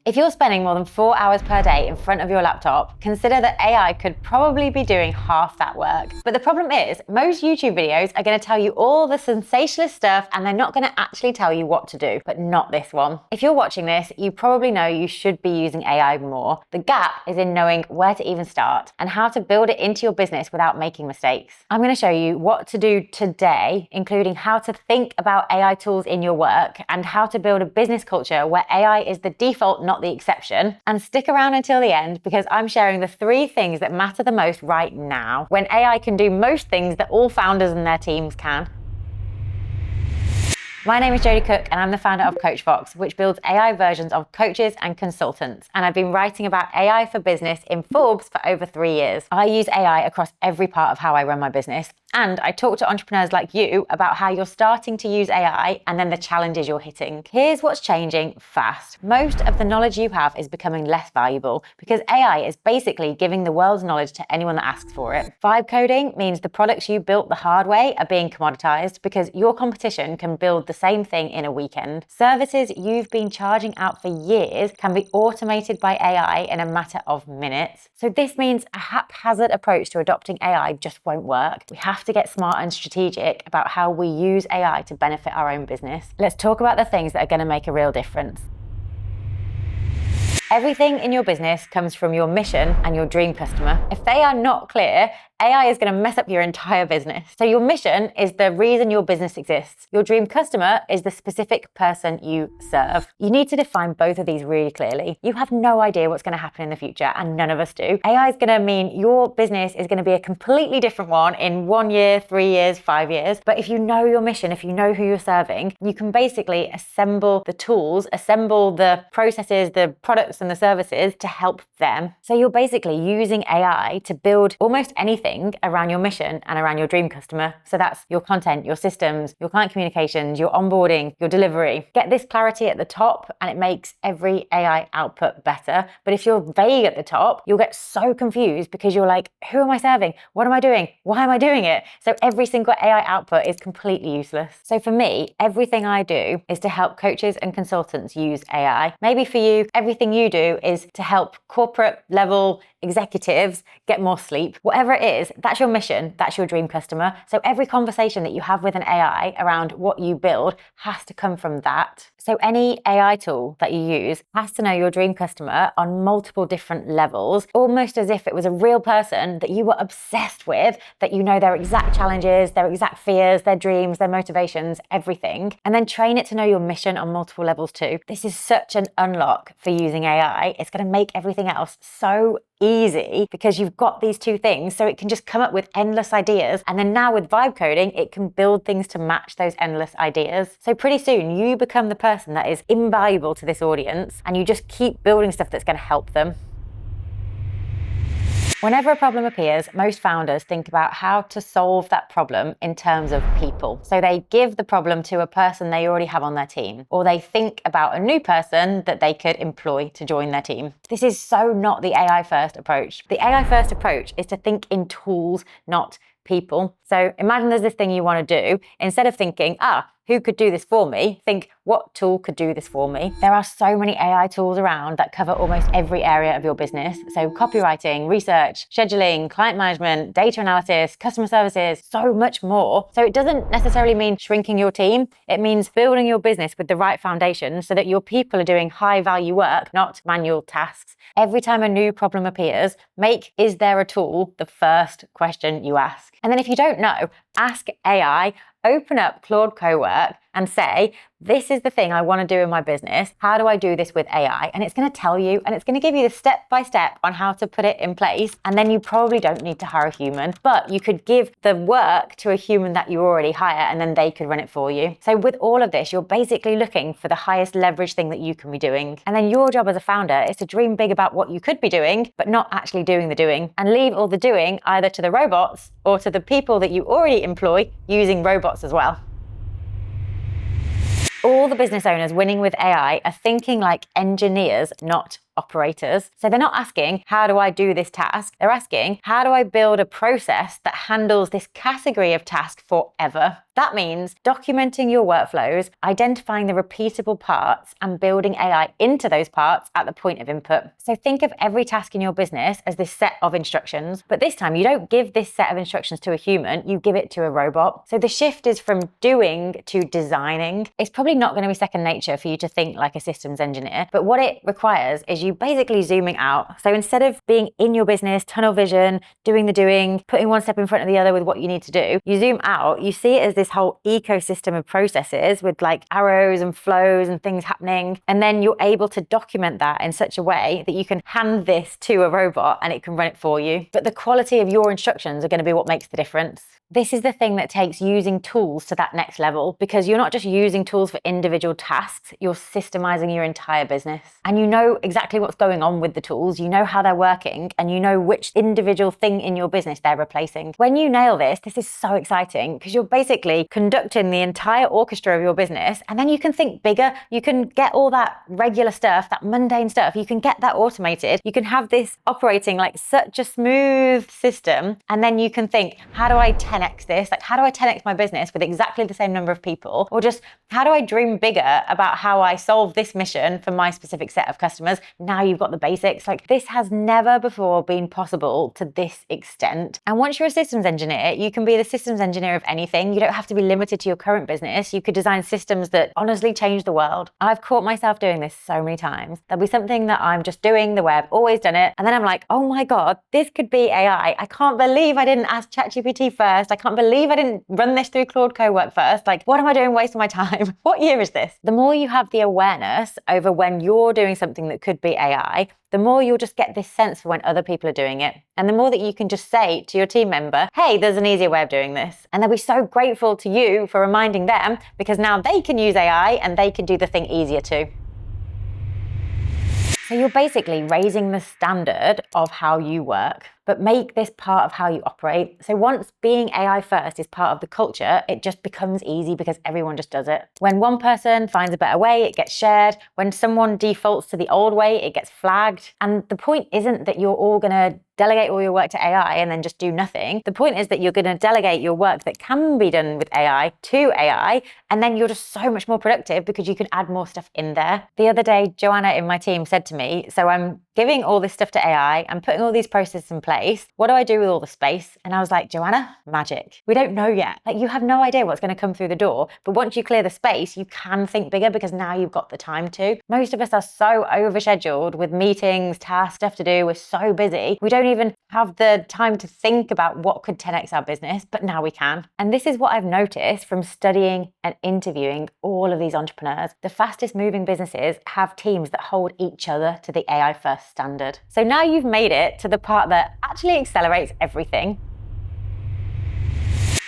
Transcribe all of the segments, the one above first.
If you're spending more than 4 hours per day in front of your laptop, consider that AI could probably be doing half that work. But the problem is, most YouTube videos are going to tell you all the sensationalist stuff and they're not going to actually tell you what to do, but not this one. If you're watching this, you probably know you should be using AI more. The gap is in knowing where to even start and how to build it into your business without making mistakes. I'm going to show you what to do today, including how to think about AI tools in your work and how to build a business culture where AI is the default, not the exception. And stick around until the end because I'm sharing the 3 things that matter the most right now when AI can do most things that all founders and their teams can. My name is Jodie Cook and I'm the founder of Coachvox, which builds AI versions of coaches and consultants. And I've been writing about AI for business in Forbes for over 3 years. I use AI across every part of how I run my business. And I talk to entrepreneurs like you about how you're starting to use AI and then the challenges you're hitting. Here's what's changing fast. Most of the knowledge you have is becoming less valuable because AI is basically giving the world's knowledge to anyone that asks for it. Vibe coding means the products you built the hard way are being commoditized because your competition can build the same thing in a weekend. Services you've been charging out for years can be automated by AI in a matter of minutes. So this means a haphazard approach to adopting AI just won't work. We have to get smart and strategic about how we use AI to benefit our own business. Let's talk about the things that are going to make a real difference. Everything in your business comes from your mission and your dream customer. If they are not clear, AI is going to mess up your entire business. So your mission is the reason your business exists. Your dream customer is the specific person you serve. You need to define both of these really clearly. You have no idea what's going to happen in the future, and none of us do. AI is going to mean your business is going to be a completely different one in 1 year, 3 years, 5 years. But if you know your mission, if you know who you're serving, you can basically assemble the tools, assemble the processes, the products and the services to help them. So you're basically using AI to build almost anything around your mission and around your dream customer. So that's your content, your systems, your client communications, your onboarding, your delivery. Get this clarity at the top and it makes every AI output better. But if you're vague at the top, you'll get so confused because you're like, who am I serving? What am I doing? Why am I doing it? So every single AI output is completely useless. So for me, everything I do is to help coaches and consultants use AI. Maybe for you, everything you do is to help corporate level executives get more sleep. Whatever it is, that's your mission, that's your dream customer. So every conversation that you have with an AI around what you build has to come from that. So any AI tool that you use has to know your dream customer on multiple different levels, almost as if it was a real person that you were obsessed with, that you know their exact challenges, their exact fears, their dreams, their motivations, everything, and then train it to know your mission on multiple levels too. This is such an unlock for using AI. It's going to make everything else so easy because you've got these 2 things, so it can just come up with endless ideas. And then now with vibe coding, it can build things to match those endless ideas. So pretty soon you become the person that is invaluable to this audience and you just keep building stuff that's going to help them. Whenever a problem appears, most founders think about how to solve that problem in terms of people. So they give the problem to a person they already have on their team, or they think about a new person that they could employ to join their team. This is so not the AI first approach. The AI first approach is to think in tools, not people. So imagine there's this thing you want to do. Instead of thinking, who could do this for me? Think, what tool could do this for me? There are so many AI tools around that cover almost every area of your business. So copywriting, research, scheduling, client management, data analysis, customer services, so much more. So it doesn't necessarily mean shrinking your team. It means building your business with the right foundation so that your people are doing high value work, not manual tasks. Every time a new problem appears, make "is there a tool" the first question you ask. And then if you don't know, ask AI, open up Claude Cowork and say, this is the thing I want to do in my business. How do I do this with AI? And it's going to tell you, and it's going to give you the step-by-step on how to put it in place. And then you probably don't need to hire a human, but you could give the work to a human that you already hire and then they could run it for you. So with all of this, you're basically looking for the highest leverage thing that you can be doing. And then your job as a founder is to dream big about what you could be doing, but not actually doing the doing, and leave all the doing either to the robots or to the people that you already employ using robots as well. All the business owners winning with AI are thinking like engineers, not operators. So they're not asking, how do I do this task? They're asking, how do I build a process that handles this category of task forever? That means documenting your workflows, identifying the repeatable parts, and building AI into those parts at the point of input. So think of every task in your business as this set of instructions, but this time you don't give this set of instructions to a human, you give it to a robot. So the shift is from doing to designing. It's probably not going to be second nature for you to think like a systems engineer, but what it requires is you basically zooming out. So instead of being in your business, tunnel vision, doing the doing, putting one step in front of the other with what you need to do, you zoom out, you see it as this whole ecosystem of processes with like arrows and flows and things happening. And then you're able to document that in such a way that you can hand this to a robot and it can run it for you. But the quality of your instructions are going to be what makes the difference. This is the thing that takes using tools to that next level, because you're not just using tools for individual tasks, you're systemizing your entire business. And you know exactly what's going on with the tools, you know how they're working, and you know which individual thing in your business they're replacing. When you nail this, this is so exciting because you're basically conducting the entire orchestra of your business, and then you can think bigger. You can get all that regular stuff, that mundane stuff, you can get that automated. You can have this operating like such a smooth system, and then you can think, how do I 10x this? Like, how do I 10x my business with exactly the same number of people? Or just, how do I dream bigger about how I solve this mission for my specific set of customers? Now you've got the basics. Like, this has never before been possible to this extent. And once you're a systems engineer, you can be the systems engineer of anything. You don't have to be limited to your current business. You could design systems that honestly change the world. I've caught myself doing this so many times. There'll be something that I'm just doing the way I've always done it. And then I'm like, oh my God, this could be AI. I can't believe I didn't ask ChatGPT first. I can't believe I didn't run this through Claude Cowork first. Like, what am I doing wasting my time? What year is this? The more you have the awareness over when you're doing something that could be AI, the more you'll just get this sense for when other people are doing it. And the more that you can just say to your team member, hey, there's an easier way of doing this. And they'll be so grateful to you for reminding them, because now they can use AI and they can do the thing easier too. So you're basically raising the standard of how you work, but make this part of how you operate. So once being AI first is part of the culture, it just becomes easy because everyone just does it. When one person finds a better way, it gets shared. When someone defaults to the old way, it gets flagged. And the point isn't that you're all going to delegate all your work to AI and then just do nothing. The point is that you're going to delegate your work that can be done with AI to AI, and then you're just so much more productive because you can add more stuff in there. The other day, Joanna in my team said to me, so I'm giving all this stuff to AI, I'm putting all these processes in place. What do I do with all the space? And I was like, Joanna, magic. We don't know yet. Like, you have no idea what's going to come through the door, but once you clear the space, you can think bigger because now you've got the time to. Most of us are so overscheduled with meetings, tasks, stuff to do. We're so busy. We don't even have the time to think about what could 10x our business, but now we can. And this is what I've noticed from studying and interviewing all of these entrepreneurs. The fastest moving businesses have teams that hold each other to the AI first standard. So now you've made it to the part that actually accelerates everything.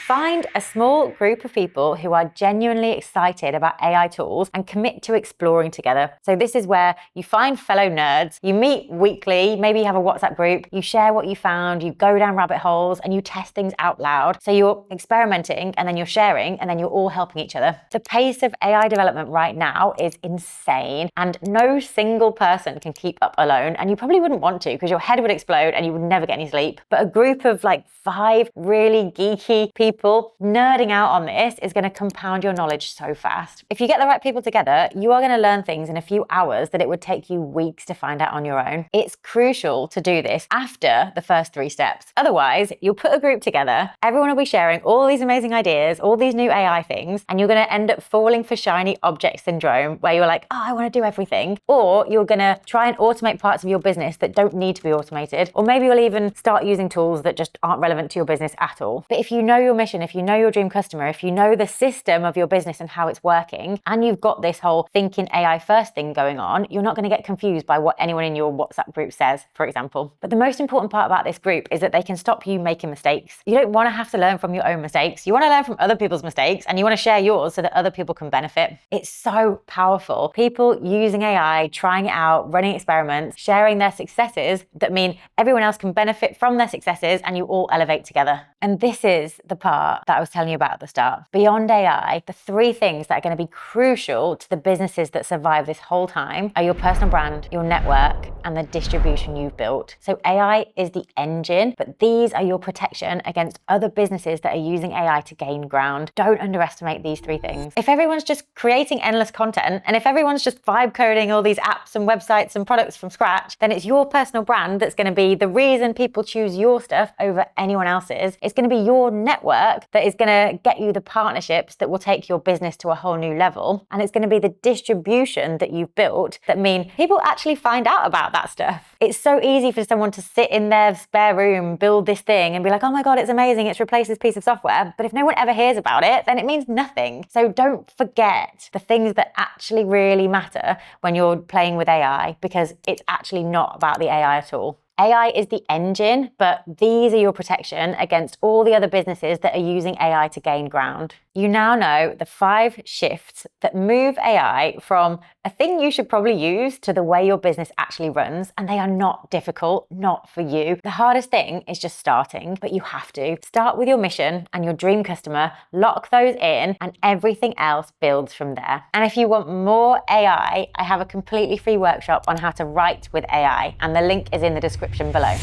Find a small group of people who are genuinely excited about AI tools and commit to exploring together. So this is where you find fellow nerds, you meet weekly, maybe you have a WhatsApp group, you share what you found, you go down rabbit holes and you test things out loud. So you're experimenting and then you're sharing and then you're all helping each other. The pace of AI development right now is insane and no single person can keep up alone, and you probably wouldn't want to because your head would explode and you would never get any sleep. But a group of like 5 really geeky people nerding out on this is going to compound your knowledge so fast. If you get the right people together, you are going to learn things in a few hours that it would take you weeks to find out on your own. It's crucial to do this after the first 3 steps. Otherwise, you'll put a group together, everyone will be sharing all these amazing ideas, all these new AI things, and you're going to end up falling for shiny object syndrome where you're like, oh, I want to do everything. Or you're going to try and automate parts of your business that don't need to be automated. Or maybe you'll even start using tools that just aren't relevant to your business at all. But if you know your mission, if you know your dream customer, if you know the system of your business and how it's working, and you've got this whole thinking AI first thing going on, you're not going to get confused by what anyone in your WhatsApp group says, for example. But the most important part about this group is that they can stop you making mistakes. You don't want to have to learn from your own mistakes. You want to learn from other people's mistakes and you want to share yours so that other people can benefit. It's so powerful. People using AI, trying it out, running experiments, sharing their successes that mean everyone else can benefit from their successes and you all elevate together. And this is the part part that I was telling you about at the start. Beyond AI, the three things that are going to be crucial to the businesses that survive this whole time are your personal brand, your network, and the distribution you've built. So AI is the engine, but these are your protection against other businesses that are using AI to gain ground. Don't underestimate these three things. If everyone's just creating endless content, and if everyone's just vibe coding all these apps and websites and products from scratch, then it's your personal brand that's going to be the reason people choose your stuff over anyone else's. It's going to be your network that is going to get you the partnerships that will take your business to a whole new level. And it's going to be the distribution that you've built that mean people actually find out about that stuff. It's so easy for someone to sit in their spare room, build this thing and be like, oh my God, it's amazing. It's replaced this piece of software. But if no one ever hears about it, then it means nothing. So don't forget the things that actually really matter when you're playing with AI, because it's actually not about the AI at all. AI is the engine, but these are your protection against all the other businesses that are using AI to gain ground. You now know the 5 shifts that move AI from a thing you should probably use to the way your business actually runs, and they are not difficult, not for you. The hardest thing is just starting, but you have to. Start with your mission and your dream customer, lock those in, and everything else builds from there. And if you want more AI, I have a completely free workshop on how to write with AI, and the link is in the description below.